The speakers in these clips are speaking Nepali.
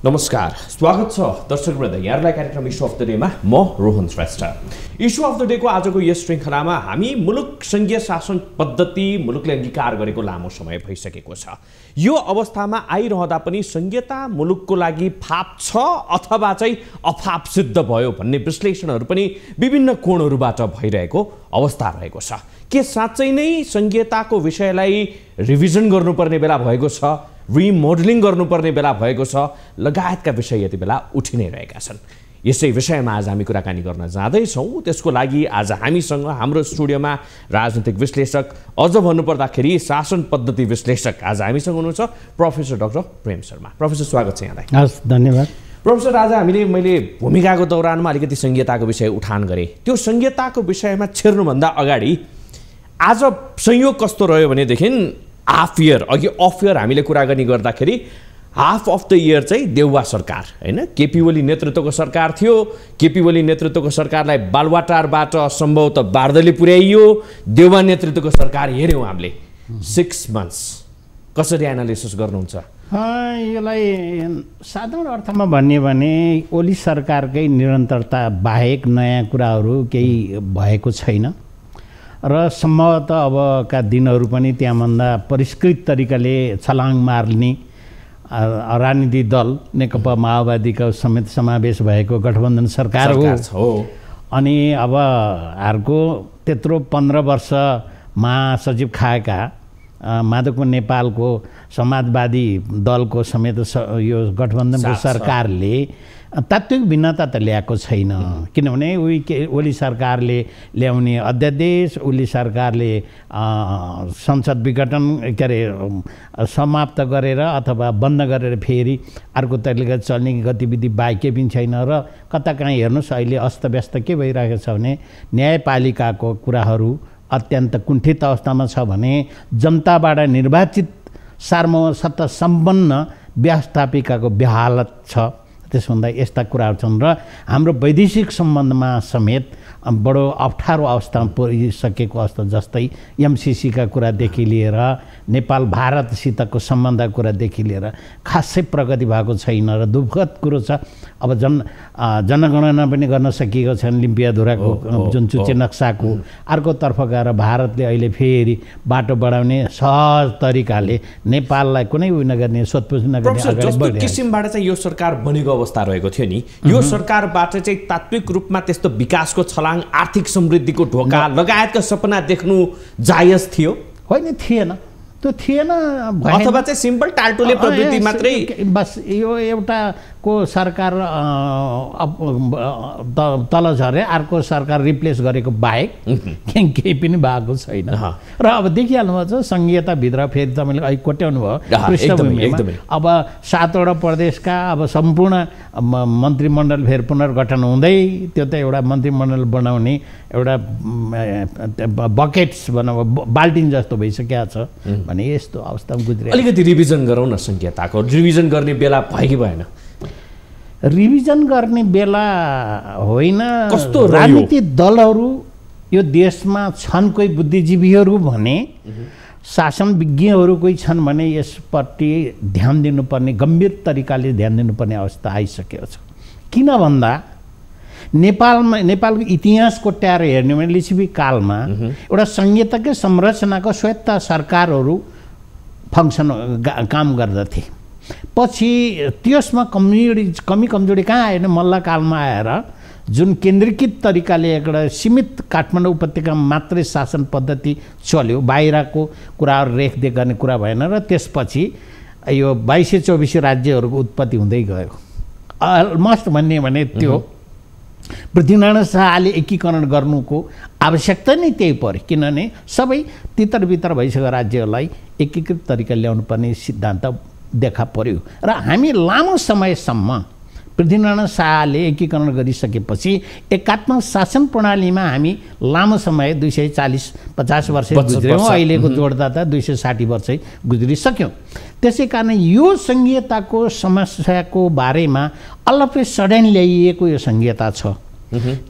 नमस्कार, स्वागत छ दर्शकवृन्द यहाँलाई कार्यक्रम इस्यु अफ द डेमा म Rohan Shrestha. Issue of the डेको आजको यस श्रृङ्खलामा हामी मुलुक संघीय शासन पद्धति मुलुकले अंगीकार गरेको लामो समय भइसकेको छ। यो अवस्थामा आइरहँदा पनि संघीयता मुलुकको लागि फाप छ अथवा चाहिँ अफाप सिद्ध भयो भन्ने विश्लेषणहरू पनि विभिन्न कोणहरूबाट भइरहेको अवस्था रहेको छ। के साँच्चै नै संघीयताको विषयलाई रिभिजन गर्नुपर्ने बेला भएको छ, रिमोडलिङ गर्नुपर्ने बेला भएको छ लगायतका विषय यति बेला उठि नै रहेका छन्। यसै विषयमा आज हामी कुराकानी गर्न जाँदैछौँ। त्यसको लागि आज हामीसँग हाम्रो स्टुडियोमा राजनीतिक विश्लेषक, अझ भन्नुपर्दाखेरि शासन पद्धति विश्लेषक आज हामीसँग हुनुहुन्छ प्रोफेसर डाक्टर प्रेम शर्मा। प्रोफेसर, स्वागत छ यहाँलाई। हस्, धन्यवाद। प्रोफेसर, आज मैले भूमिकाको दौरानमा अलिकति संघीयताको विषय उठान गरेँ। त्यो संघीयताको विषयमा छिर्नुभन्दा अगाडि आज संयोग कस्तो रह्यो भनेदेखि हाफ इयर अघि अफ इयर हामीले कुराकानी गर्दाखेरि हाफ अफ द इयर चाहिँ देउवा सरकार, होइन, केपी ओली नेतृत्वको सरकार थियो। केपी ओली नेतृत्वको सरकारलाई बालुवाटारबाट सम्भवतः बार्दली पुर्याइयो। देउवा नेतृत्वको सरकार हेऱ्यौँ हामीले 6 मन्थ्स। कसरी एनालिसिस गर्नुहुन्छ? यसलाई साधारण अर्थमा भन्यो भने ओली सरकारकै निरन्तरता बाहेक नयाँ कुराहरू केही भएको छैन र सम्भवतः अबका दिनहरू पनि त्यहाँभन्दा परिष्कृत तरिकाले छलाङ मार्ने राजनीतिक दल नेकपा माओवादीका समेत समावेश भएको गठबन्धन सरकार हो। अनि अब अर्को त्यत्रो 15 वर्ष महासचिव खाएका माधव नेपालको समाजवादी दलको समेत यो गठबन्धनको सरकारले तात्विक भिन्नता त ल्याएको छैन। किनभने ओली सरकारले ल्याउने अध्यादेश, ओली सरकारले संसद विघटन समाप्त गरेर अथवा बन्द गरेर फेरि अर्को तरिका चल्ने गतिविधि बाहेक केही पनि छैन। र कता कहीँ हेर्नुहोस्, अहिले अस्तव्यस्त के भइरहेको छ भने न्यायपालिकाको कुराहरू अत्यन्त कुण्ठित अवस्थामा छ भने जनताबाट निर्वाचित सार्वसत्ता सम्पन्न व्यवस्थापिकाको बेहालत छ। त्यसभन्दा यस्ता कुराहरू छन् र हाम्रो वैदेशिक सम्बन्धमा समेत बडो अप्ठ्यारो अवस्थामा परिसकेको अवस्था, जस्तै एमसिसीका कुरादेखि लिएर नेपाल भारतसितको सम्बन्धका कुरादेखि लिएर खासै प्रगति भएको छैन र दुःखद कुरो छ। अब जनगणना पनि गर्न सकिएको छैन लिम्पियाधुराको जुन चुच्चे नक्साको। अर्कोतर्फ गएर भारतले अहिले फेरि बाटो बढाउने सहज तरिकाले नेपाललाई कुनै उयो नगर्ने, सोधपुछ नगर्ने किसिमबाट चाहिँ यो सरकार बनेको अवस्था रहेको थियो नि। यो सरकारबाट चाहिँ तात्विक रूपमा त्यस्तो विकासको छलाङ, आर्थिक समृद्धिको ढोका लगायतका सपना देख्नु जायज थियो? होइन, थिएन। त्यो थिएन, अथवा चाहिँ सिम्पल टालटुले प्रवृत्ति मात्रै? बस यो एउटा को सरकार तल झरे अर्को सरकार रिप्लेस गरेको बाहेक केही पनि भएको छैन। र अब देखिहाल्नुभएको छ संघीयताभित्र फेरि तपाईँले अहिले कोट्याउनु भयो पृष्ठभूमिमा। अब 7वटा प्रदेशका अब सम्पूर्ण मन्त्रीमण्डल फेरि पुनर्गठन हुँदै त्यो त एउटा मन्त्रीमण्डल बनाउने एउटा बकेट्स बाल्टिन जस्तो भइसकेको छ भने यस्तो अवस्थामा गुज्रे। अलिकति रिभिजन गरौँ न संघीयताको। रिभिजन गर्ने बेला भयो कि भएन? रिभिजन गर्ने बेला होइन। कस्तो राजनीतिक दलहरू यो देशमा छन्, कोही बुद्धिजीवीहरू भने शासन विज्ञहरू कोही छन् भने यसपट्टि ध्यान दिनुपर्ने, गम्भीर तरिकाले ध्यान दिनुपर्ने अवस्था आइसकेको छ। किन भन्दा नेपालको इतिहास कोट्याएर हेर्ने भने लिच्छवी कालमा एउटा संघीयताकै संरचनाको स्वायत्त सरकारहरू काम गर्दथे। पछि त्यसमा कमी कमजोरी कहाँ आयो भने मल्लकालमा आएर जुन केन्द्रीकृत तरिकाले एउटा सीमित काठमाडौँ उपत्यकामा मात्रै शासन पद्धति चल्यो, बाहिरको कुराहरू रेखदेख गर्ने कुरा भएन र त्यसपछि यो 2224 राज्यहरूको उत्पत्ति हुँदै गयो। अलमोस्ट भन्ने भने त्यो पृथ्वीनारायण शाहले एकीकरण गर्नुको आवश्यकता नै त्यही पर्यो। किनभने सबै तितर भइसकेको राज्यहरूलाई एकीकृत तरिकाले ल्याउनु पर्ने सिद्धान्त देखा पर्यो र हामी लामो समयसम्म पृथ्वीनारायण शाहले एकीकरण गरिसकेपछि एकात्मक शासन प्रणालीमा हामी लामो समय 240-50 वर्ष गुज्र्यौँ। अहिलेको जोड्दा त 260 वर्ष गुज्रिसक्यौँ। त्यसै कारण यो संघीयताको समस्याको बारेमा अलपै सडन ल्याइएको यो संघीयता छ।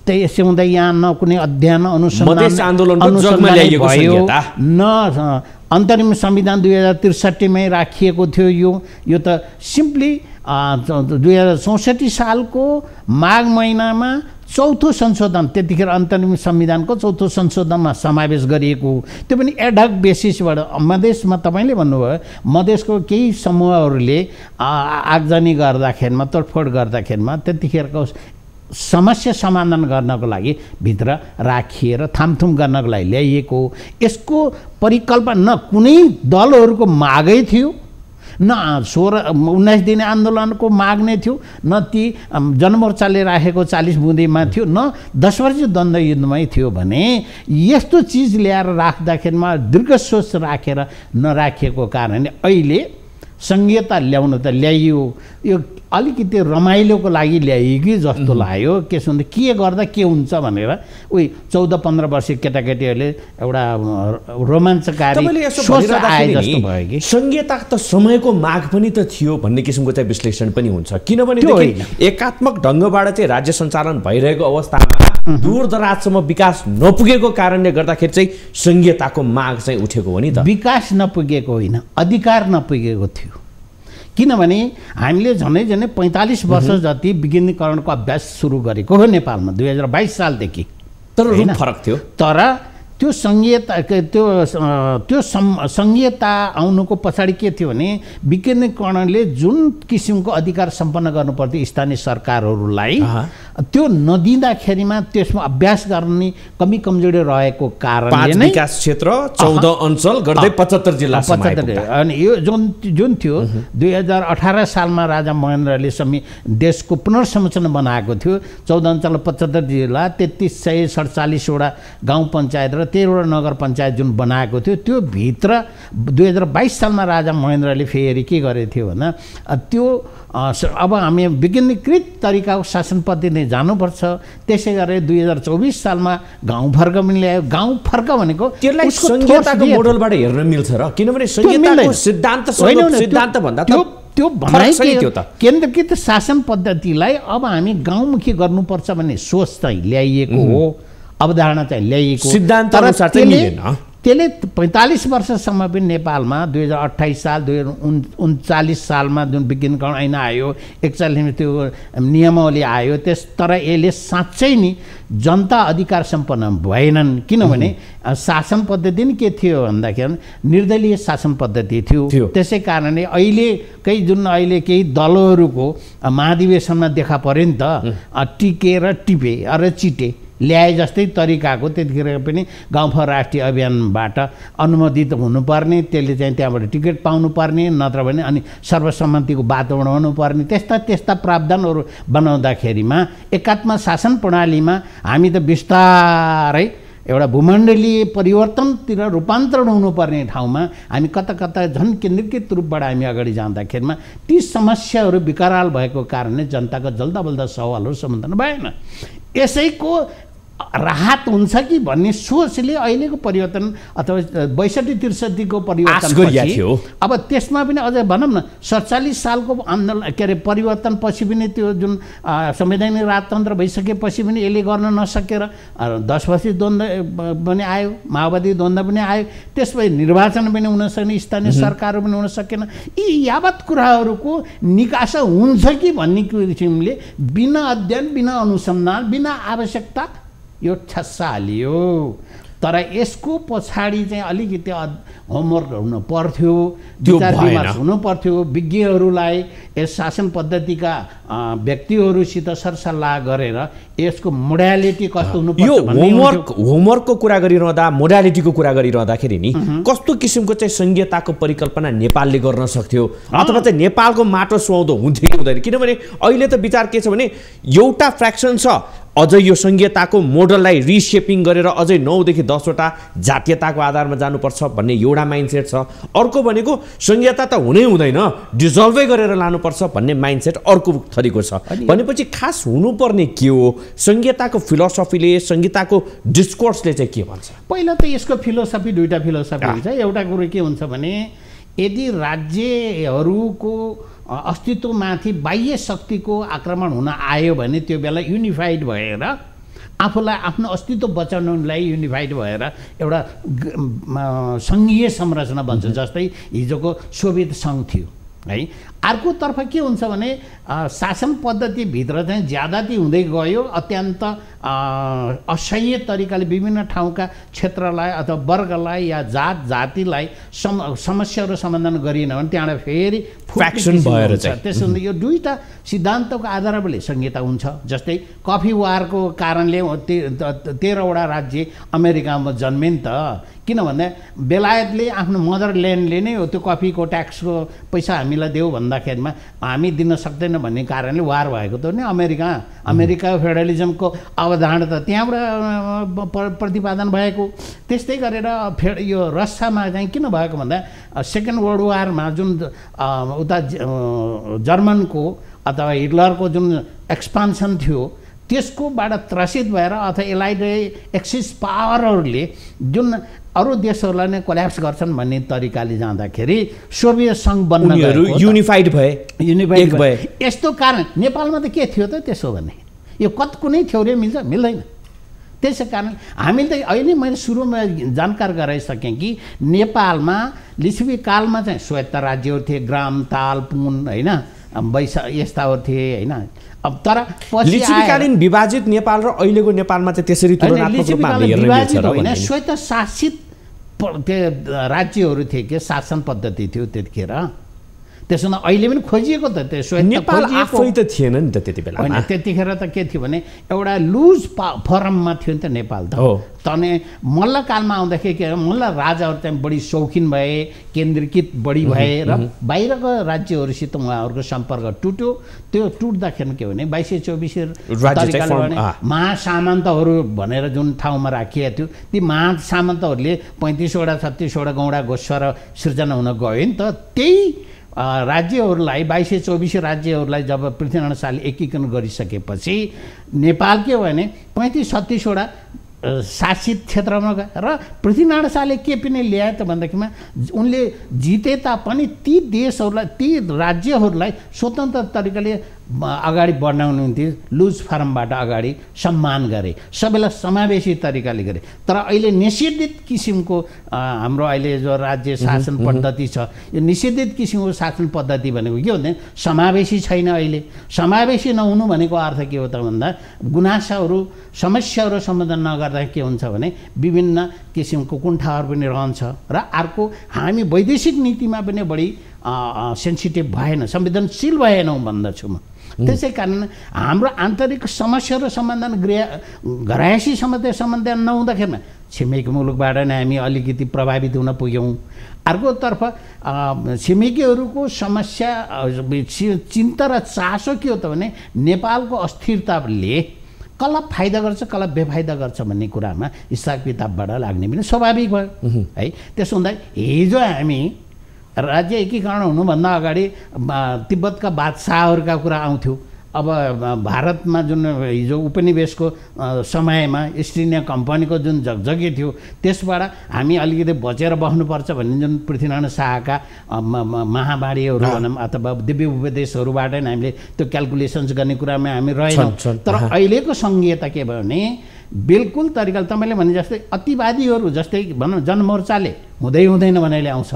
त्यसो हुँदा यहाँ न कुनै अध्ययन अनुसन्धान भयो, न अन्तरिम संविधान 2063 मै राखिएको थियो। यो त सिम्पली 2064 सालको माघ महिनामा चौथो संशोधन, त्यतिखेर अन्तरिम संविधानको चौथो संशोधनमा समावेश गरिएको, त्यो पनि एडहक बेसिसबाट। मधेसमा तपाईँले भन्नुभयो मधेसको केही समूहहरूले आगजनी गर्दाखेरिमा, तोडफोड गर्दाखेरिमा त्यतिखेरको समस्या समाधान गर्नको लागि भित्र राखिएर थामथुम गर्नको लागि ल्याइएको। यसको परिकल्पना न कुनै दलहरूको मागै थियो, न 19 दिने आन्दोलनको माग नै थियो, न ती जनमोर्चाले राखेको 40 बुँदेमा थियो, न 10 वर्षीय द्वन्द्व युद्धमै थियो भने यस्तो चिज ल्याएर राख्दाखेरिमा दीर्घ सोच राखेर नराखिएको कारणले अहिले संहिता ल्याउनु त ल्याइयो, यो अलिकति रमाइलोको लागि ल्याइयो कि जस्तो लाग्यो। के सुन्दा के गर्दा के हुन्छ भनेर उही 14-15 वर्षीय केटाकेटीहरूले एउटा रोमाञ्चकारी सोच आए जस्तो भयो कि संहिता त समयको माग पनि त थियो भन्ने किसिमको चाहिँ विश्लेषण पनि हुन्छ। किनभने एकात्मक ढङ्गबाट चाहिँ राज्य सञ्चालन भइरहेको अवस्थामा दूरदराजसम्म विकास नपुगेको कारणले गर्दाखेरि चाहिँ संहिताको माग चाहिँ उठेको हो नि त। विकास नपुगेको होइन, अधिकार नपुगेको थियो। किनभने हामीले झनै 45 वर्ष जति विकेन्द्रीकरणको अभ्यास सुरु गरेको हो नेपालमा 2022 सालदेखि। तर रूप फरक थियो। तर त्यो संहिता आउनुको पछाडि के थियो भने विकेन्द्रीकरणले जुन किसिमको अधिकार सम्पन्न गर्नुपर्थ्यो स्थानीय सरकारहरूलाई त्यो नदिँदाखेरिमा त्यसमा अभ्यास गर्ने कमी कमजोरी रहेको कारणले नै विकास क्षेत्र 14 अञ्चल गर्दै 75 जिल्ला अनि यो जुन थियो 2018 सालमा राजा महेन्द्रले देशको पुनर्संरचना बनाएको थियो। 14 अञ्चल 75 जिल्ला 3347 वटा गाउँ पञ्चायत र 13 वटा नगर पञ्चायत जुन बनाएको थियो, त्यो भित्र 2022 सालमा राजा महेन्द्रले फेरि के गरेको थियो भने त्यो अब हामी विकेन्द्रीकृत तरिकाको शासन पद्धति जानुपर्छ। त्यसै गरेर 2024 सालमा गाउँ फर्क पनि ल्यायो। गाउँ फर्क भनेको त्यसलाई संहिताको मोडलबाट हेर्न मिल्छ र किनभने संहिताको सिद्धान्त भन्दा त्यो भनाइ केन्द्रीकृत शासन पद्धतिलाई अब हामी गाउँमुखी गर्नुपर्छ भन्ने सोच चाहिँ ल्याइएको हो, अवधारणा चाहिँ ल्याइएको। सिद्धान्त अनुसार चाहिँ मिलेन। त्यसले 45 वर्षसम्म पनि नेपालमा 2028 साल 2039 सालमा जुन विकेन्द्रीकरण ऐन आयो, 41 त्यो नियमावली आयो, तर यसले साँच्चै नि जनता अधिकार सम्पन्न भएनन्। किनभने शासन पद्धति नि के थियो भन्दाखेरि निर्दलीय शासन पद्धति थियो। त्यसै कारणले अहिले केही दलहरूको महाधिवेशनमा देखा पर्यो नि त, टिके र टिपे र चिटे ल्याए जस्तै तरिकाको। त्यतिखेर पनि गाउँफर राष्ट्रिय अभियानबाट अनुमोदित हुनुपर्ने, त्यसले चाहिँ त्यहाँबाट टिकट पाउनुपर्ने, नत्र भने अनि सर्वसम्मतिको वातावरण हुनुपर्ने, त्यस्ता प्रावधानहरू बनाउँदाखेरिमा एकात्म शासन प्रणालीमा हामी त बिस्तारै एउटा भूमण्डलीय परिवर्तनतिर रूपान्तरण हुनुपर्ने ठाउँमा हामी कता झन् केन्द्रीकृत रूपबाट हामी अगाडि जाँदाखेरिमा ती समस्याहरू विकराल भएको कारणले जनताको जल्दाबल्दा सवालहरू समाधान भएन। यसैको राहत हुन्छ कि भन्ने सोचले अहिलेको परिवर्तन अथवा 62-63 को परिवर्तन अब त्यसमा पनि अझ भनौँ न 47 सालको आन्दोलन के अरे परिवर्तन पछि पनि त्यो जुन संवैधानिक राजतन्त्र भइसकेपछि पनि यसले गर्न नसकेर 10 वर्षीय द्वन्द्व पनि आयो, माओवादी द्वन्द्व पनि आयो, त्यसपछि निर्वाचन पनि हुन सक्ने, स्थानीय सरकारहरू पनि हुन सकेन। यी यावत कुराहरूको निकास हुन्छ कि भन्ने किसिमले बिना अध्ययन, बिना अनुसन्धान, बिना आवश्यकता यो ठस्सा हालियो। तर यसको पछाडि चाहिँ अलिकति होमवर्क हुन पर्थ्यो, विचार विमर्श हुनु पर्थ्यो। विज्ञहरूलाई यस शासन पद्धतिका व्यक्तिहरूसित सरसल्लाह गरेर यसको मोडालिटी कस्तो हुनुपर्छ भन्ने होमवर्कको कुरा गरिरहँदा मोडालिटीको कुरा गरिरहँदाखेरि नि कस्तो किसिमको चाहिँ संहिताको परिकल्पना नेपालले गर्न सक्थ्यो अथवा चाहिँ नेपालको माटो सुहाउँदो हुन्थ्यो कि हुँदैन? किनभने अहिले त विचार के छ भने एउटा फ्र्याक्सन छ, अझै यो संहिताको मोडललाई रिसेपिङ गरेर अझै 9 देखि 10 वटा जातीयताको आधारमा जानुपर्छ भन्ने एउटा माइन्डसेट छ। अर्को भनेको संहिता त हुनै हुँदैन, डिजल्भै गरेर लानुपर्छ भन्ने माइन्डसेट अर्को थरीको छ। भनेपछि खास हुनुपर्ने के हो? संहिताको फिलोसफीले, संहिताको डिस्कोर्सले चाहिँ के भन्छ? पहिला त यसको फिलोसफी दुईटा फिलोसफी हुन्छ। एउटा कुरो के हुन्छ भने यदि राज्यहरूको अस्तित्वमाथि बाह्य शक्तिको आक्रमण हुन आयो भने त्यो बेला युनिफाइड भएर आफूलाई आफ्नो अस्तित्व बचाउनलाई युनिफाइड भएर एउटा सङ्घीय संरचना बन्छ। जस्तै हिजोको सोभियत सङ्घ थियो है। अर्कोतर्फ के हुन्छ भने शासन पद्धतिभित्र चाहिँ ज्यादती हुँदै गयो, अत्यन्त असह्य तरिकाले विभिन्न ठाउँका क्षेत्रलाई अथवा वर्गलाई या जातिलाई समस्याहरू समाधान गरिएन भने त्यहाँबाट फेरि फ्याक्सन भएर चाहिँ त्यसो हुँदा यो दुईवटा सिद्धान्तको आधारमा संहिता हुन्छ। जस्तै कफी वारको कारणले 13वटा राज्य अमेरिकामा जन्मे नि त, किन भन्दा बेलायतले आफ्नो मदरल्यान्डले नै त्यो कफीको ट्याक्सको पैसा हामीलाई देऊ भन्दाखेरिमा हामी दिन सक्दैनौँ भन्ने कारणले वार भएको त नि अमेरिका फेडरलिजमको अवधारणा त त्यहाँबाट प्रतिपादन भएको। त्यस्तै गरेर यो रसियामा चाहिँ किन भएको भन्दा सेकेन्ड वर्ल्ड वारमा जुन उता जर्मनको अथवा हिटलरको जुन एक्सपान्सन थियो त्यसकोबाट त्रसित भएर अथवा एलाइड एक्सिस पावरहरूले जुन अरू देशहरूलाई नै कोल्याप्स गर्छन् भन्ने तरिकाले जाँदाखेरि सोभियत सङ्घ बन्न गयो, युनिफाइड भए। यस्तो कारण नेपालमा त के थियो त त्यसो भने यो कुनै थ्योरी मिल्छ मिल्दैन। त्यसै कारण हामीले त अहिले मैले सुरुमा जानकार गराइसकेँ कि नेपालमा लिच्छवी कालमा चाहिँ स्वायत्त राज्यहरू थिए, ग्राम ताल पुन होइन यस्ताहरू थिए होइन। अब तर लिच्छवीकालीन विभाजित नेपाल र अहिलेको नेपालमा चाहिँ त्यसरी तुलनात्मक रूपमा विभाजित होइन, स्वायत्त शासित त्यो राज्यहरू थिए के शासन पद्धति थियो त्यतिखेर। त्यसो न अहिले पनि खोजिएको त त्यो नेपाल आफै त थिएन नि त त्यति बेला। होइन त्यतिखेर त के थियो भने एउटा लुज फरममा थियो नि त नेपाल त। तने मल्लकालमा आउँदाखेरि के मल्ल राजाहरू चाहिँ बढी शौखिन भए, केन्द्रीकृत बढी भए र बाहिरको राज्यहरूसित उहाँहरूको सम्पर्क टुट्यो। त्यो टुट्दाखेरि के भने 2224 महासामन्तहरू भनेर जुन ठाउँमा राखिएको थियो ती महासामन्तहरूले 35वटा 36वटा गौडा गोस्वर सिर्जना हुन गयो नि त। त्यही राज्यहरूलाई 2224 राज्यहरूलाई जब पृथ्वीनारायण शाहले एकीकरण गरिसकेपछि नेपाल के भने 35-36वटा शासित क्षेत्रमा गए र पृथ्वीनारायण शाहले के पनि ल्याए त भन्दाखेरिमा उनले जिते तापनि ती देशहरूलाई ती राज्यहरूलाई स्वतन्त्र तरिकाले अगाडि बढाउनु हुन्थ्यो, लुज फार्मबाट अगाडि सम्मान गरे, सबैलाई समावेशी तरिकाले गरे। तर अहिले निषेधित किसिमको हाम्रो अहिले जो राज्य शासन पद्धति छ यो निषेधित किसिमको शासन पद्धति भनेको के भन्दा समावेशी छैन। अहिले समावेशी नहुनु भनेको अर्थ के हो त भन्दा गुनासाहरू समस्याहरू समाधान नगर्दा के हुन्छ भने विभिन्न किसिमको कुण्ठाहरू पनि रहन्छ र अर्को हामी वैदेशिक नीतिमा पनि बढी सेन्सिटिभ भएन, संवेदनशील भएनौँ भन्दछु म। त्यसै कारण हाम्रो आन्तरिक समस्याहरू समाधान घरायसी समाधान नहुँदाखेरिमा छिमेकी मुलुकबाट नै हामी अलिकति प्रभावित हुन पुग्यौँ। अर्कोतर्फ छिमेकीहरूको समस्या चिन्ता र चासो के हो त भने नेपालको अस्थिरताले कसलाई फाइदा गर्छ कसलाई बेफाइदा गर्छ भन्ने कुरामा हिसाब किताबबाट लाग्ने पनि स्वाभाविक भयो है। त्यसो हुँदा हिजो हामी राज्य एकीकरण हुनुभन्दा अगाडि तिब्बतका बादशाहहरूका कुरा आउँथ्यो। अब भारतमा जुन हिजो उपनिवेशको समयमा इस्ट इन्डिया कम्पनीको जुन झकझकी थियो त्यसबाट हामी अलिकति बचेर बस्नुपर्छ भन्ने जुन पृथ्वीनारायण शाहका महामारीहरू भनौँ अथवा दिव्य उपदेशहरूबाट नै हामीले त्यो क्यालकुलेसन्स गर्ने कुरामा हामी रहेनौँ। तर अहिलेको सङ्घीयता के भयो भने बिल्कुल तरिकाले तपाईँले भने जस्तै अतिवादीहरू जस्तै भनौँ जनमोर्चाले हुँदैन भनेर आउँछ,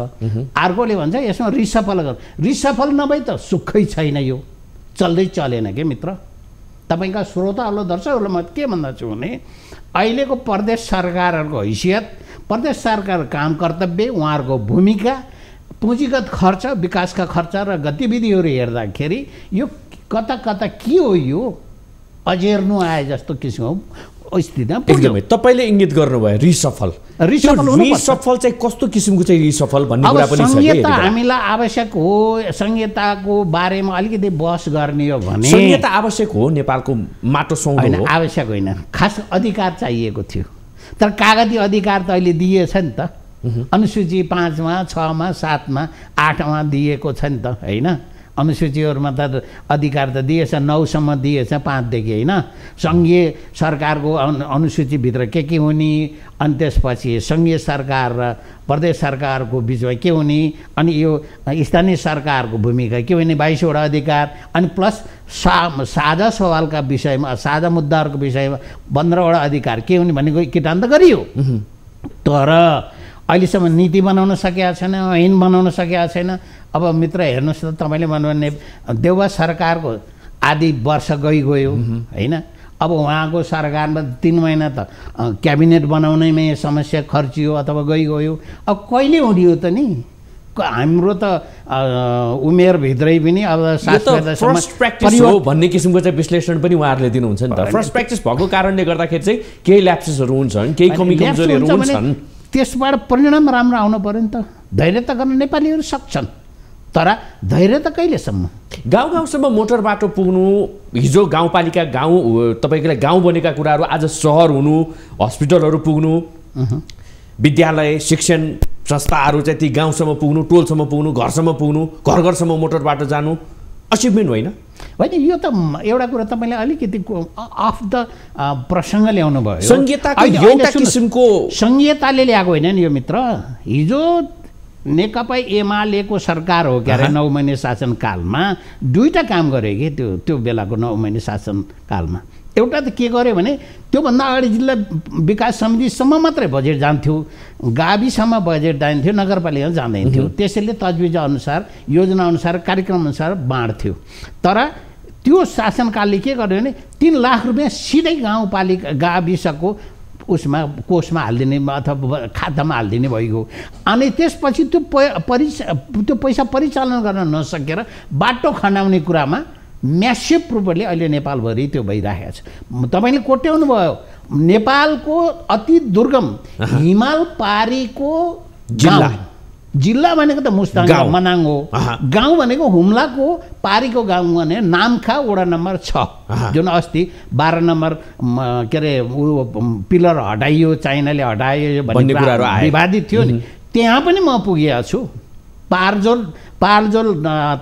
अर्कोले भन्छ यसमा रिसफल गर्नु। रिसफल नभई त सुखै छैन, यो चल्दै चलेन के मित्र। तपाईँका श्रोताहरू दर्शकहरूलाई म के भन्दछु भने अहिलेको प्रदेश सरकारहरूको हैसियत, प्रदेश सरकार काम कर्तव्य, उहाँहरूको भूमिका, पुँजीगत खर्च, विकासका खर्च र गतिविधिहरू हेर्दाखेरि यो कता कता के हो यो अजेर्नु आए जस्तो किसिमको स्थितिमा एकदमै तपाईँले इङ्गित गर्नुभयो रिसफल चाहिँ कस्तो किसिमको चाहिँ रिसफल भन्ने कुरा पनि छ। संहिता हामीलाई आवश्यक हो, संहिताको बारेमा अलिकति बहस गर्ने हो भने संहिता आवश्यक हो, नेपालको माटो सुहाउँदो होइन, आवश्यक होइन, खास अधिकार चाहिएको थियो। तर कागती अधिकार त अहिले दिएछ नि त, अनुसूची 5 मा 6 मा 7 मा 8 मा दिएको छ नि त होइन। अनुसूचीहरूमा त अधिकार त दिएछ 9 सम्म दिएछ 5 देखि हैन सङ्घीय सरकारको अनुसूचीभित्र के हुने अनि त्यसपछि सङ्घीय सरकार र प्रदेश सरकारको बिचमा के हुने अनि यो स्थानीय सरकारको भूमिका के हुने 22 वटा अधिकार अनि प्लस साझा सवालका विषयमा साझा मुद्दाहरूको विषयमा 15 वटा अधिकार के हुने भनेको किटान त गरियो तर अहिलेसम्म नीति बनाउन सकेका छैन ऐन बनाउन सकेका छैन अब मित्र हेर्नुहोस् त तपाईँले भन्नुभने देउवा सरकारको आधी वर्ष गयो हैन अब उहाँको सरकारमा 3 महिना त क्याबिनेट बनाउनैमै समस्या खर्चियो अथवा गयो अब कहिले हुने त नि हाम्रो त उमेरभित्रै पनि अब फर्स्ट प्र्याक्टिस हो भन्ने किसिमको चाहिँ विश्लेषण पनि उहाँहरूले दिनुहुन्छ नि त फर्स्ट प्र्याक्टिस भएको कारणले गर्दाखेरि चाहिँ केही ल्याप्सेसहरू हुन्छन् केही कमी कमजोरीहरू हुन्छन् त्यसबाट परिणाम राम्रो आउनु पर्यो नि त धैर्य त गर्न नेपालीहरू सक्छन् तर धैर्य त कहिलेसम्म गाउँ गाउँसम्म मोटर बाटो पुग्नु हिजो गाउँपालिका गाउँ तपाईँको गाउँ बनेका कुराहरू आज सहर हुनु हस्पिटलहरू पुग्नु विद्यालय शिक्षण संस्थाहरू चाहिँ ती गाउँसम्म पुग्नु टोलसम्म पुग्नु घरसम्म पुग्नु घर घरसम्म मोटर बाटो जानु अचिभमेन्ट होइन होइन यो त एउटा कुरा तपाईँले अलिकति अफ द प्रसङ्ग ल्याउनु भयो संहिताको एउटा किसिमको संहिताले ल्याएको होइन नि यो मित्र हिजो नेकपा एमालेको सरकार हो के अरे 9 महिने शासनकालमा दुईटा काम गरे कि त्यो बेलाको 9 महिने शासनकालमा एउटा त के गर्यो भने त्योभन्दा अगाडि जिल्ला विकास समितिसम्म मात्रै बजेट जान्थ्यो गाविसम्म बजेट जान्थ्यो नगरपालिका जाँदैन थियो त्यसैले तजविज अनुसार योजना अनुसार कार्यक्रम अनुसार बाँड्थ्यो तर त्यो शासनकालले के गर्यो भने 3 लाख रुपियाँ सिधै गाउँपालिका गाविसको उसमा कोषमा हालिदिने अथवा खातामा हालिदिने भइगयो अनि त्यसपछि त्यो पैसा परिचालन गर्न नसकेर बाटो खनाउने कुरामा म्यासिभ रूपले अहिले नेपालभरि त्यो भइरहेको छ तपाईँले कोट्याउनु भयो नेपालको अति दुर्गम हिमाल पारीको जिल्ला भनेको त मुस्ताङ मनाङ हो गाउँ भनेको हुम्लाको पारीको गाउँ भने नामखा वडा नम्बर 6 जुन अस्ति 12 नम्बर के अरे पिलर हटाइयो चाइनाले हटायो भन्ने कुराहरू विवादित थियो नि त्यहाँ पनि म पुगेको छु पारजोल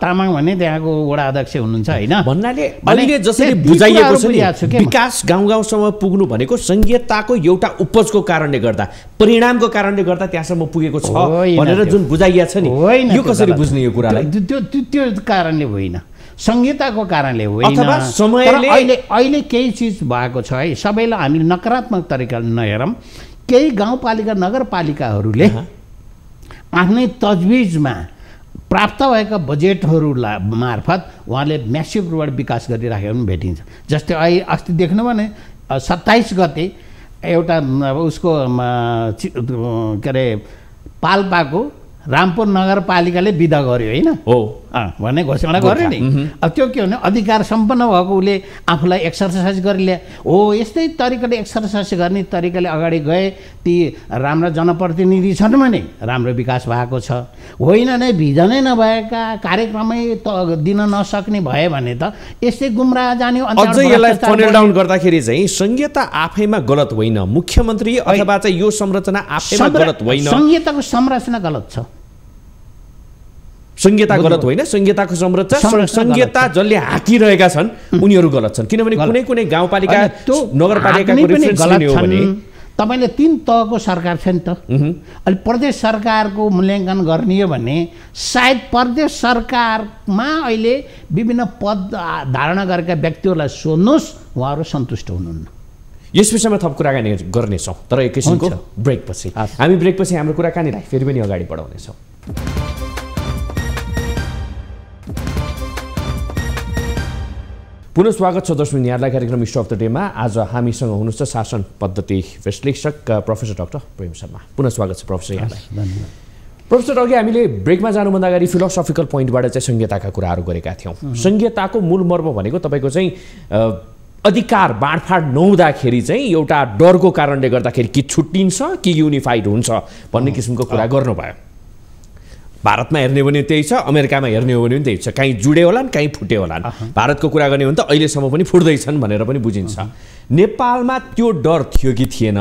तामाङ भने त्यहाँको वडा अध्यक्ष हुनुहुन्छ हैन भन्नाले अहिले जसरी बुझाइएको छ नि विकास गाउँ गाउँसम्म पुग्नु भनेको संहिताको एउटा उपजको कारणले गर्दा परिणामको कारणले गर्दा त्यहाँसम्म पुगेको छ भनेर जुन बुझाइया छ नि यो कसरी बुझ्ने यो कुरालाई त्यो कारणले होइन संहिताको कारणले होइन अथवा समयले अहिले केही चिज भएको छ है सबैलाई हामीले नकारात्मक तरिकाले नहेरौँ केही गाउँपालिका नगरपालिकाहरूले आफ्नै तजविजमा प्राप्त भएका बजेटहरू मार्फत उहाँले म्यासिभ रूपबाट विकास गरिराखेको पनि भेटिन्छ जस्तै अस्ति देख्नु भने 27 गते एउटा उसको के अरे पाल्पाको रामपुर नगरपालिकाले बिदा गर्यो होइन हो भन्ने घोषणा गर्यो नि अब त्यो के भने अधिकार सम्पन्न भएको उसले आफूलाई एक्सर्साइज गरिल्या हो यस्तै तरिकाले एक्सर्साइज गर्ने तरिकाले अगाडि गए ती राम्रा जनप्रतिनिधि छन् भने राम्रो विकास भएको छ होइन नै भिजनै नभएका कार्यक्रमै दिन नसक्ने भए भने त यस्तै गुमराह जाने अझै यसलाई फनेल डाउन गर्दाखेरि चाहिँ संहिता आफैमा गलत होइन मुख्यमन्त्री अथवा चाहिँ यो संरचना आफैमा गलत होइन संहिताको संरचना गलत छ संहिता गलत होइन संहिताको संरचना संहिता जसले हाकिरहेका छन् उनीहरू गलत छन् किनभने कुनै कुनै गाउँपालिका नगरपालिकाको रिफरेन्स लिने हो भने तपाईले 3 तहको सरकार छ नि त अनि प्रदेश सरकारको मूल्याङ्कन गर्ने हो भने सायद प्रदेश सरकारमा अहिले विभिन्न पद धारणा गरेका व्यक्तिहरूलाई सोध्नुहोस् उहाँहरू सन्तुष्ट हुनुहुन्न यस विषयमा थप कुराकानी गर्नेछौँ तर एकैछिनको ब्रेकपछि हामी ब्रेकपछि हाम्रो कुराकानीलाई फेरि पनि अगाडि बढाउनेछौँ पुनः स्वागत छ दर्शक यहाँलाई कार्यक्रम स्टोरी अफ द डेमा आज हामीसँग हुनुहुन्छ शासन पद्धति विश्लेषक प्रोफेसर डाक्टर प्रेम शर्मा पुनः स्वागत छ प्रोफेसर यहाँलाई प्रोफेसर अघि हामीले ब्रेकमा जानुभन्दा अगाडि फिलोसफिकल पोइन्टबाट चाहिँ संहिताका कुराहरू गरेका थियौँ संहिताको मूल मर्म भनेको तपाईँको चाहिँ अधिकार बाँडफाँड नहुँदाखेरि चाहिँ एउटा डरको कारणले गर्दाखेरि कि छुट्टिन्छ कि युनिफाइड हुन्छ भन्ने किसिमको कुरा गर्नुभयो भारतमा हेर्ने हो भने त्यही छ अमेरिकामा हेर्ने हो भने पनि त्यही छ कहीँ जुडे होलान् कहीँ फुटे होलान् भारतको कुरा गर्ने हो भने त अहिलेसम्म पनि फुट्दैछन् भनेर पनि बुझिन्छ नेपालमा त्यो डर थियो कि थिएन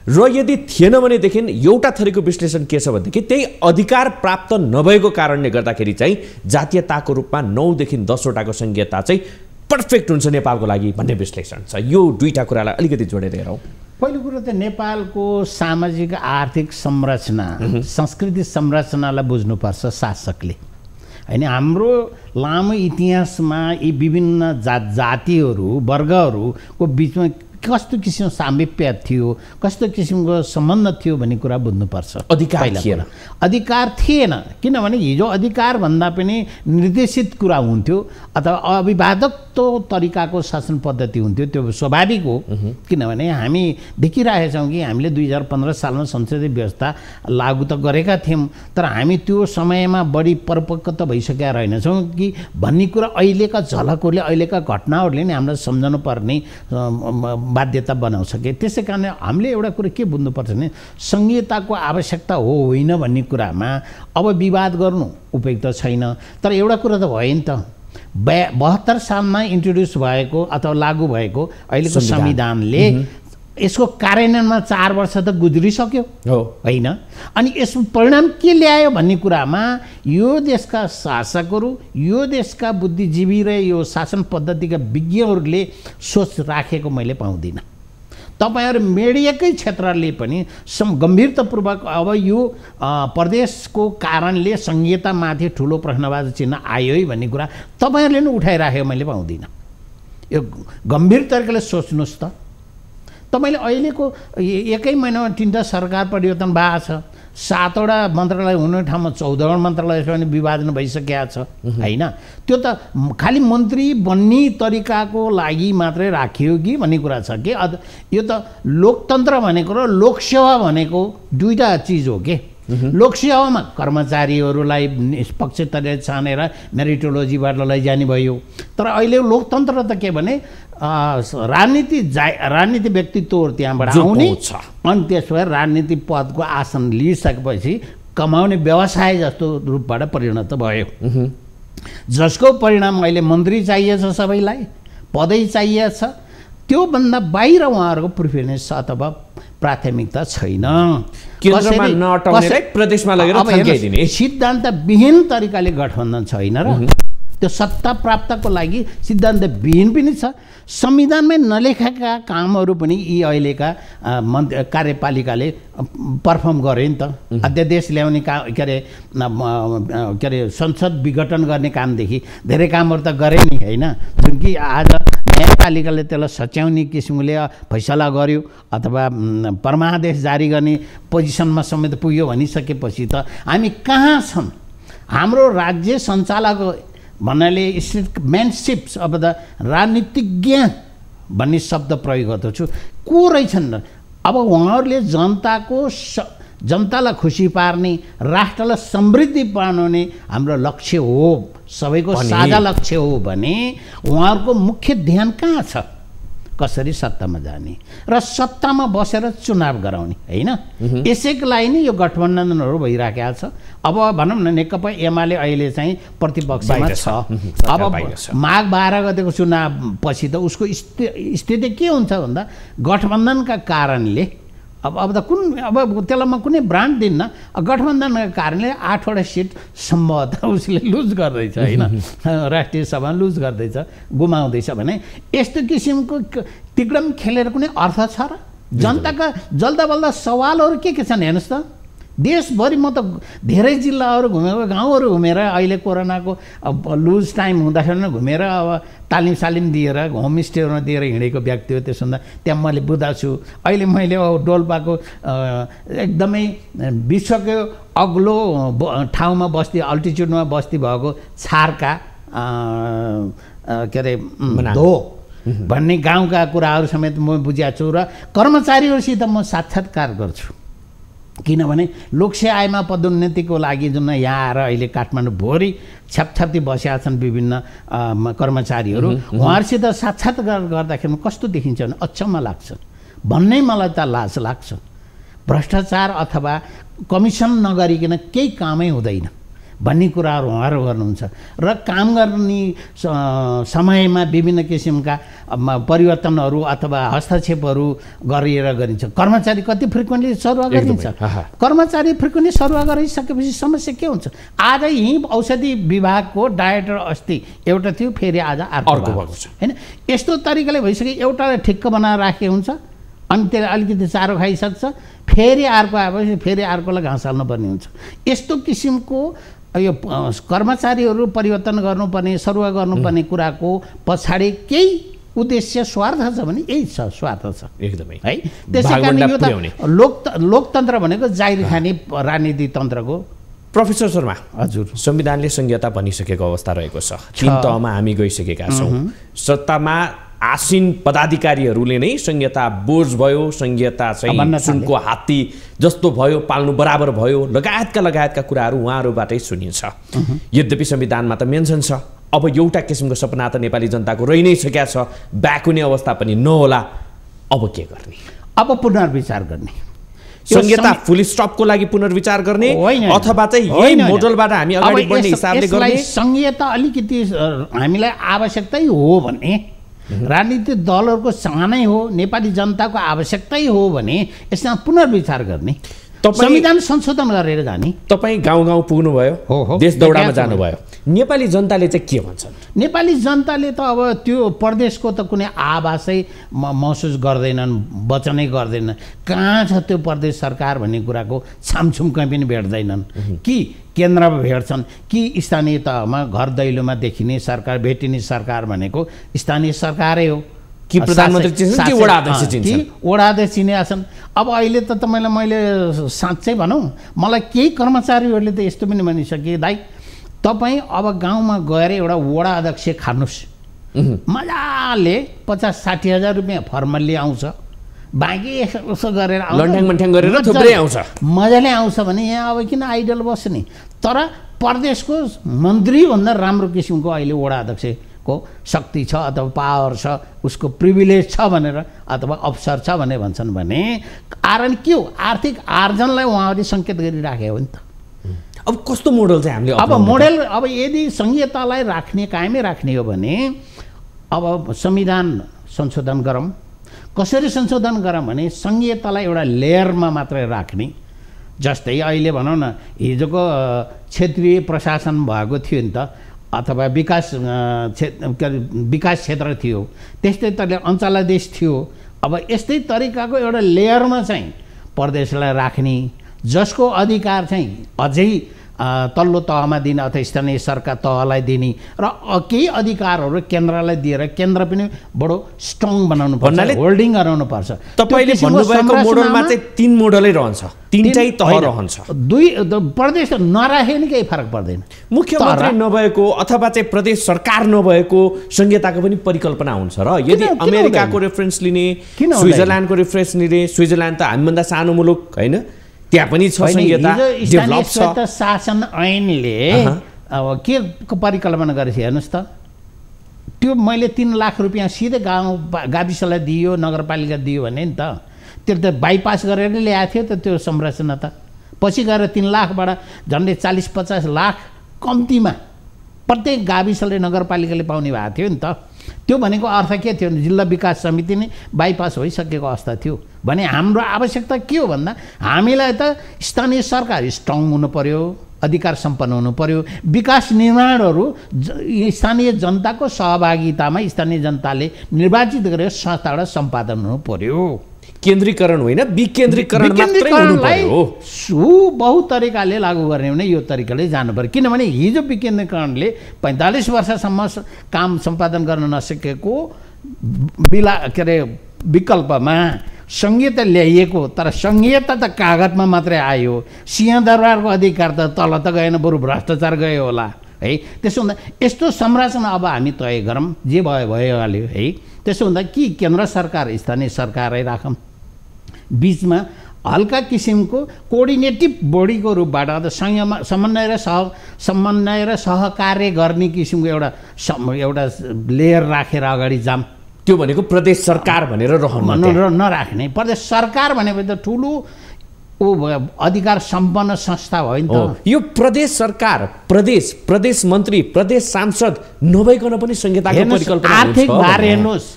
र यदि थिएन भनेदेखि एउटा थरीको विश्लेषण के छ भनेदेखि त्यही अधिकार प्राप्त नभएको कारणले गर्दाखेरि चाहिँ जातीयताको रूपमा 9 देखि 10 वटाको संघीयता चाहिँ पर्फेक्ट हुन्छ नेपालको लागि भन्ने विश्लेषण छ। यो दुईटा कुरालाई अलिकति जोडेर हेरौँ। पहिलो कुरो त नेपालको सामाजिक आर्थिक संरचना संस्कृति संरचनालाई बुझ्नुपर्छ शासकले हैन। हाम्रो लामो इतिहासमा यी विभिन्न जातिहरू वर्गहरूको बिचमा कस्तो किसिमको सामिप्य थियो, कस्तो किसिमको सम्बन्ध थियो भन्ने कुरा बुझ्नुपर्छ। अधिकार थिएन किनभने हिजो अधिकार भन्दा पनि निर्देशित कुरा हुन्थ्यो अथवा अभिवादक तरिकाको शासन पद्धति हुन्थ्यो। त्यो स्वाभाविक हो किनभने हामी देखिरहेका छौँ कि हामीले 2015 सालमा संसदीय व्यवस्था लागू त गरेका थियौँ, तर हामी त्यो समयमा बढी परिपक्व त भइसकेका रहेनछौँ कि भन्ने कुरा अहिलेका झलकहरूले अहिलेका घटनाहरूले नै हामीलाई सम्झनु पर्ने बाध्यता बनाउँछ कि। त्यसै कारण हामीले एउटा कुरा के बुझ्नुपर्छ भने संहिताको आवश्यकता हो होइन भन्ने कुरामा अब विवाद गर्नु उपयुक्त छैन। तर एउटा कुरा त भयो नि त 72 सालमा इन्ट्रोड्युस भएको अथवा लागू भएको अहिलेको संविधानले यसको कार्यान्वयनमा 4 वर्ष त गुज्रिसक्यो होइन। अनि यसको परिणाम के ल्यायो भन्ने कुरामा यो देशका शासकहरू, यो देशका बुद्धिजीवी र यो शासन पद्धतिका विज्ञहरूले सोच राखेको मैले पाउँदिनँ। तपाईहरु मिडियाकै क्षेत्रले पनि गम्भीरतापूर्वक अब यो प्रदेशको कारणले संहितामाथि ठुलो प्रश्नवाची चिन्ह आयो है भन्ने कुरा तपाईहरुले नै उठाइराखेको मैले पाउँदिनँ। यो गम्भीर तरिकाले सोच्नुस् त। तपाईले अहिलेको एकै महिनामा 3टा सरकार परिवर्तन भएको छ, 7वटा मन्त्रालय हुने ठाउँमा 14वटा मन्त्रालय पनि विभाजन भइसकेको छ हैन। त्यो त खाली मन्त्री बन्ने तरिकाको लागि मात्रै राखियो कि भन्ने कुरा छ कि यो त लोकतन्त्र भनेको र लोकसेवा भनेको दुईटा चीज हो के। लोकसेवामा कर्मचारीहरूलाई निष्पक्ष तरिकाले छानेर मेरिटोलोजीबाट लैजाने भयो, तर अहिले लोकतन्त्र त के भने राजनीति व्यक्तित्वहरू त्यहाँबाट आउने अनि त्यसबाट राजनीतिक पदको आसन लिइसकेपछि कमाउने व्यवसाय जस्तो रूपबाट परिणत भयो, जसको परिणाम अहिले मन्त्री चाहिएछ, सबैलाई पदै चाहिएछ। त्योभन्दा बाहिर उहाँहरूको प्रिफरेन्स अथवा प्राथमिकता छैन। सिद्धान्तविहीन तरिकाले गठबन्धन छैन र त्यो सत्ता प्राप्तको लागि सिद्धान्तविहीन पनि छ। संविधानमै नलेखेका कामहरू पनि यी अहिलेका कार्यपालिकाले पर्फर्म गरे नि त। अध्यादेश ल्याउने के अरे संसद विघटन गर्ने कामदेखि धेरै कामहरू त गरे नि होइन, जुन कि आज न्यायपालिकाले त्यसलाई सच्याउने किसिमले फैसला गर्यो अथवा परमादेश जारी गर्ने पोजिसनमा समेत पुग्यो भनिसकेपछि त हामी कहाँ छौँ? हाम्रो राज्य सञ्चालक भन्नाले म्यानसिप्स अब द राजनीतिज्ञ भन्ने शब्द प्रयोग गर्दछु को रहेछन्। अब उहाँहरूले जनतालाई खुसी पार्ने, राष्ट्रलाई समृद्धि बनाउने हाम्रो लक्ष्य हो, सबैको साझा लक्ष्य हो भने उहाँहरूको मुख्य ध्यान कहाँ छ? कसरी सत्तामा जाने र सत्तामा बसेर चुनाव गराउने होइन। यसैको लागि नै यो गठबन्धनहरू भइराखेको छ। अब भनौँ न नेकपा एमाले अहिले चाहिँ प्रतिपक्षमा छ। अब माघ 12 गतेको चुनाव पछि त उसको स्थिति के हुन्छ भन्दा गठबन्धनका कारणले अब त त्यसलाई म कुनै ब्रान्ड दिन्न, गठबन्धनका कारणले 8वटा सिट सम्भवतः उसले लुज गर्दैछ होइन, राष्ट्रिय सभा लुज गर्दैछ, गुमाउँदैछ भने यस्तो किसिमको तिक्रम खेलेर कुनै अर्थ छ र? जनताका जल्दाबल्दा सवालहरू के छन् हेर्नुहोस् त। देशभरि म त धेरै जिल्लाहरू घुमेको, गाउँहरू घुमेर अहिले कोरोनाको लुज टाइम हुँदाखेरि नै घुमेर अब तालिम दिएर होमस्टेहरूमा दिएर हिँडेको व्यक्ति हो। त्यसो हुँदा त्यहाँ मैले बुझाएको छु। अहिले मैले डोल्पाको एकदमै विश्वको अग्लो ठाउँमा बस्ती, अल्टिच्युडमा बस्ती भएको छारका के अरे धो भन्ने गाउँका कुराहरू समेत म बुझाएको छु र कर्मचारीहरूसित म साक्षात्कार गर्छु। किनभने लोकसेवामा पदोन्नतिको लागि जुन यहाँ आएर अहिले काठमाडौँ भोरी छ्यापछ्याप्ती बसेका छन् विभिन्न कर्मचारीहरू, उहाँहरूसित साक्षात्कार गर्दाखेरि कस्तो देखिन्छ भने अचम्म लाग्छ भन्नै मलाई त लाज लाग्छ। भ्रष्टाचार अथवा कमिसन नगरिकन केही कामै हुँदैन। भन्ने कुराहरू उहाँहरू गर्नुहुन्छ र काम गर्ने समयमा विभिन्न किसिमका परिवर्तनहरू अथवा हस्तक्षेपहरू गरिन्छ। कर्मचारी कति फ्रिक्वेन्टली सरुवा गरिन्छ, कर्मचारी फ्रिक्वेन्टली सरुवा गरिसकेपछि समस्या के हुन्छ? आज यहीँ औषधि विभागको डाइरेक्टर अस्ति एउटा थियो, फेरि आज अर्को भएको छ हैन। यस्तो तरिकाले भइसक्यो, एउटालाई ठिक्क बनाएर राखेको हुन्छ अनि त्यसले अलिकति चारो खाइसक्छ, फेरि अर्को आएपछि फेरि अर्कोलाई घाँस हाल्नुपर्ने हुन्छ। यस्तो किसिमको यो कर्मचारीहरू परिवर्तन गर्नुपर्ने, सरुवा गर्नुपर्ने कुराको पछाडि केही उद्देश्य स्वार्थ छ भने यही छ, स्वार्थ छ एकदमै है। त्यसै कारण यो त लोकतन्त्र भनेको जाहिर खाने राजनीति तन्त्रको। प्रोफेसर शर्मा, हजुर, संविधानले संहिता भनिसकेको अवस्था रहेको छ, 3 तहमा हामी गइसकेका छौँ। सत्तामा आसीन पदाधिकारीहरूले नै संहिता बोझ भयो, संहिता चाहिँ सुनको हात्ती जस्तो भयो, पाल्नु बराबर भयो, लगायतका कुराहरू उहाँहरूबाटै सुनिन्छ। यद्यपि संविधानमा त मेन्सन छ, अब एउटा किसिमको सपना त नेपाली जनताको रहि नै सकेका छ, ब्याक हुने अवस्था पनि नहोला, अब के गर्ने? अब पुनर्विचार गर्ने, संहिता फुल स्टपको लागि पुनर्विचार गर्ने अथवा चाहिँ यही मोडलबाट हामी अगाडि बढ्ने हिसाबले गर्ने? संहिता अलिकति हामीलाई आवश्यकतै हो भने, राजनीतिक दलहरूको चाहनै हो, नेपाली जनताको आवश्यकतै हो भने यसमा पुनर्विचार गर्ने, संविधान संशोधन गरेर जाने। तपाईँ गाउँ पुग्नुभयो, देश दौडामा जानुभयो, नेपाली जनताले चाहिँ के भन्छन्? नेपाली जनताले त अब त्यो प्रदेशको त कुनै आभासै महसुस गर्दैनन्, वचनै गर्दैनन्। कहाँ छ त्यो प्रदेश सरकार भन्ने कुराको छामछुम कहीँ पनि भेट्दैनन्। कि केन्द्रमा भेट्छन् कि स्थानीय तहमा घर दैलोमा देखिने सरकार, भेटिने सरकार भनेको स्थानीय सरकारै हो कि प्रधानमन्त्री चिन्छन् कि वडा अध्यक्ष चिन्छन्? वडा अध्यक्ष चिने छन्। अब अहिले त तपाईँलाई मैले साँच्चै भनौँ, मलाई केही कर्मचारीहरूले त यस्तो पनि भनिसके, दाइ तपाईँ अब गाउँमा गएर एउटा वडा अध्यक्ष खानुहोस्, मजाले 50-60 हजार रुपियाँ फर्मल्ली आउँछ, बाँकी यसो गरेर लन्ठ्याङ गरेर थुप्रै आउँछ, मजाले आउँछ भने यहाँ अब किन आइडल बस्ने? तर प्रदेशको मन्त्रीभन्दा राम्रो किसिमको अहिले वडा अध्यक्षको शक्ति छ अथवा पावर छ, उसको प्रिभिलेज छ भनेर अथवा अवसर छ भनेर भन्छन् भने कारण के हो? आर्थिक आर्जनलाई उहाँहरूले सङ्केत गरिराखेको हो नि त। अब कस्तो मोडल चाहिँ हामीले अब मोडल, अब यदि संहितालाई राख्ने, कायमै राख्ने हो भने अब संविधान संशोधन गरौँ। कसरी संशोधन गरौँ भने संहितालाई एउटा लेयरमा मात्रै राख्ने। जस्तै अहिले भनौँ न, हिजोको क्षेत्रीय प्रशासन भएको थियो नि त, अथवा विकास क्षेत्र थियो, त्यस्तै तरिका अञ्चलादेश थियो। अब यस्तै तरिकाको एउटा लेयरमा चाहिँ प्रदेशलाई राख्ने, जसको अधिकार चाहिँ अझै तल्लो तहमा दिने अथवा स्थानीय सरकार तहलाई दिने र केही अधिकारहरू केन्द्रलाई दिएर केन्द्र पनि बडो स्ट्रङ बनाउनु पर्छ, होल्डिङ गराउनु पर्छ। तपाईँले भन्नुभएको मोडलमा चाहिँ 3 मोडलै रहन्छ, 3टै तह रहन्छ। 2 प्रदेश नराखे नि केही फरक पर्दैन। मुख्यमन्त्री नभएको अथवा चाहिँ प्रदेश सरकार नभएको संहिताको पनि परिकल्पना हुन्छ र यदि अमेरिकाको रेफरेन्स लिने, स्विजरल्यान्डको रेफरेन्स लिने, स्विजरल्यान्ड त हामीभन्दा सानो मुलुक होइन, त्यहाँ पनि छ संहिता, डेभलप छ। शासन ऐनले अब के परिकल्पना गरेछ हेर्नुहोस् त, त्यो मैले 3 लाख रुपियाँ सिधै गाविसलाई दियो, नगरपालिका दियो भने नि त, त्यो त बाइपास गरेर ल्याएको थियो त त्यो संरचना त। पछि गएर 3 लाखबाट झन्डै 40-50 लाख कम्तीमा प्रत्येक गाविसले नगरपालिकाले पाउने भएको थियो नि त। त्यो भनेको अर्थ के थियो? जिल्ला विकास समिति नै बाइपास भइसकेको अवस्था थियो भने हाम्रो आवश्यकता के हो भन्दा हामीलाई त स्थानीय सरकार स्ट्रङ हुनु पर्यो, अधिकार सम्पन्न हुनु पर्यो, विकास निर्माणहरू स्थानीय जनताको सहभागितामा स्थानीय जनताले निर्वाचित गरेर संस्थाबाट सम्पादन हुनु पर्यो। केन्द्रीकरण होइन, विकेन्द्रीकरण मात्रै हुनु पर्यो। बहु तरिकाले लागू गर्ने भने यो तरिकाले जानु पर्यो। किनभने हिजो विकेन्द्रीकरणले 45 वर्षसम्म काम सम्पादन गर्न नसकेको विकल्पमा संहिता ल्याइएको, तर संहिता त कागजमा मात्रै आयो, सिंहदरबारको अधिकार त तल त गएन, बरु भ्रष्टाचार गयो होला है। त्यसो हुँदा यस्तो संरचना अब हामी तय गरौँ, जे भइहाल्यो है। त्यसो हुँदा कि केन्द्र सरकार स्थानीय सरकारै राखौँ, बिचमा हल्का किसिमको कोअर्डिनेटिभ बडीको रूपबाट समन्वय र सहकार्य गर्ने किसिमको एउटा लेयर राखेर अगाडि जाम। त्यो भनेको प्रदेश सरकार भनेर नराख्ने। प्रदेश सरकार भनेपछि त ठुलो ऊ अधिकार सम्पन्न संस्था हो नि त। यो प्रदेश सरकार, प्रदेश मन्त्री, प्रदेश सांसद नभइकन पनि संहिताको परिकल्पना हुन्छ। आर्थिक भार हेर्नुहोस्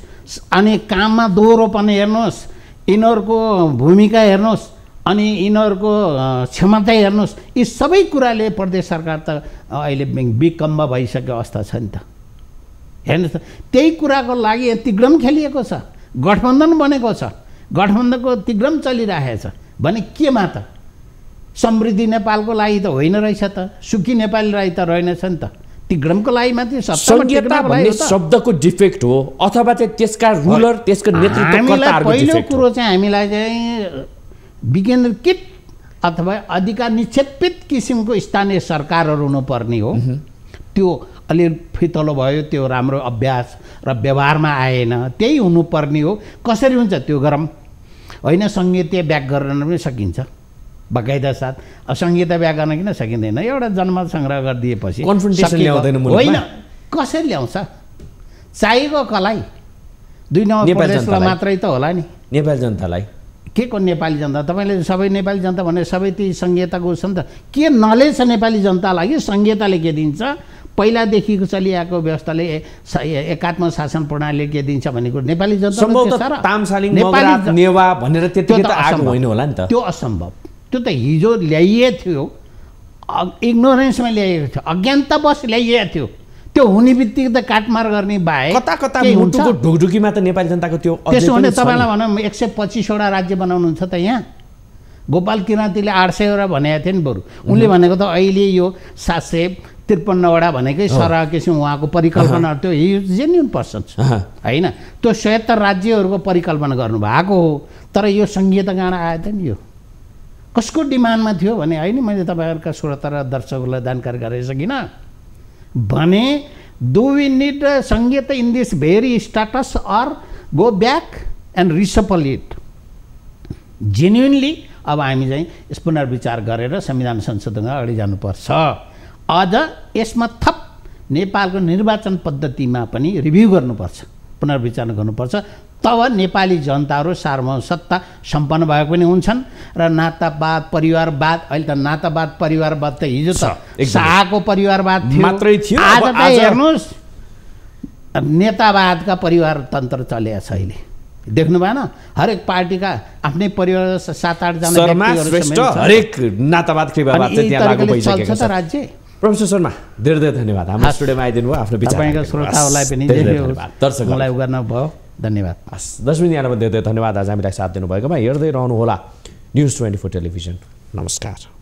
अनि काममा दोहोरोपन हेर्नुहोस्, यिनीहरूको भूमिका हेर्नुहोस् अनि यिनीहरूको क्षमता हेर्नुहोस्, यी सबै कुराले प्रदेश सरकार त अहिले विकम्ब भइसकेको अवस्था छ नि त। हेर्नुहोस् त, त्यही कुराको लागि तिग्रम खेलिएको छ, गठबन्धन बनेको छ, गठबन्धनको तिग्रम चलिरहेको छ भने केमा त? समृद्धि नेपालको लागि त होइन रहेछ त, सुखी नेपाली लागि त रहेनछ नि त, तिग्रमको लागि मात्रै। संहिता भन्ने शब्दको डिफेक्ट हो अथवा चाहिँ त्यसका रुलर, त्यसको नेतृत्वकर्ताहरूको पहिलो डिफेक्ट हो? कुरो चाहिँ हामीलाई चाहिँ विकेन्द्रीकृत अथवा अधिकार निक्षेपित किसिमको स्थानीय सरकारहरू हुनुपर्ने हो। त्यो अलि फितलो भयो, त्यो राम्रो अभ्यास र व्यवहारमा आएन, त्यही हुनुपर्ने हो। कसरी हुन्छ त्यो गरम होइन, संहिता व्याग गर्न पनि सकिन्छ बकाइदा साथ। संहिता व्याग गर्न किन सकिँदैन? एउटा जनमत सङ्ग्रह गरिदिएपछि कन्फ्रन्टेसन ल्याउँदैन होइन, कसरी ल्याउँछ? चाहिएको कसलाई? 2 नम्बर प्रदेशलाई मात्रै त होला नि, नेपाली जनतालाई। के को नेपाली जनता? तपाईँले सबै नेपाली जनता भने सबै ती संहिताको उस नि त। के नलेज छ नेपाली जनतालाई कि संहिताले के दिन्छ? पहिलादेखिको चलिआएको व्यवस्थाले एकात्म शासन प्रणालीले के दिन्छ भनेको नेपाली जनता त्यो असम्भव। त्यो त हिजो ल्याइए थियो, इग्नोरेन्समा ल्याइएको थियो, अज्ञानतावश ल्याइएको थियो। त्यो हुने बित्तिकै त काटमार गर्ने बाहेक कता कता मुटुको ढुकढुकीमा त नेपाली जनताको त्यो त्यसो भने तपाईँलाई भनौँ 125वटा राज्य बनाउनुहुन्छ त। यहाँ गोपाल किराँतीले 800वटा भनेको थियो नि, बरु उनले भनेको त अहिले यो 753वटा भनेकै सरह किसिम उहाँको परिकल्पना। त्यो जेन्युन पर्सन छ होइन, त्यो 76 राज्यहरूको परिकल्पना गर्नुभएको हो। तर यो संहिता कहाँ आयो त नि? यो कसको डिमान्डमा थियो भने होइन, मैले तपाईँहरूका श्रोता र दर्शकहरूलाई जानकारी गराइ सकिनँ भने डु वी निड संहिता in this very status or go back and respell it? Genuinely अब हामी चाहिँ यस पुनर्विचार गरेर संविधान संशोधन अगाडि जानुपर्छ। अझ यसमा थप नेपालको निर्वाचन पद्धतिमा पनि रिभ्यू गर्नुपर्छ, पुनर्विचार गर्नुपर्छ। तब नेपाली जनताहरू सार्वभौम सत्ता सम्पन्न भएको पनि हुन्छन् र नातावाद परिवारवाद, अहिले त नातावाद परिवारवाद त हिजो त शाहको परिवारवाद मात्रै थियो, आज त हेर्नुहोस् नेतावादका परिवारतन्त्र चलेको छ। अहिले देख्नु भएन, हरेक पार्टीका आफ्नै परिवार 7-8 जना हरेक नातावाद चल्छ त राज्य। प्रोफेसर शर्मा धेरै धेरै धन्यवाद हाम्रो स्टुडियोमा आइदिनु भयो, आफ्नो विचार तपाईँको श्रोताहरूलाई पनि दर्शकलाई गर्न भयो, धन्यवाद। दर्शक यहाँलाई धेरै धेरै धन्यवाद आज हामीलाई साथ दिनुभएकोमा। हेर्दै रहनुहोला न्युज 24 टेलिभिजन। नमस्कार।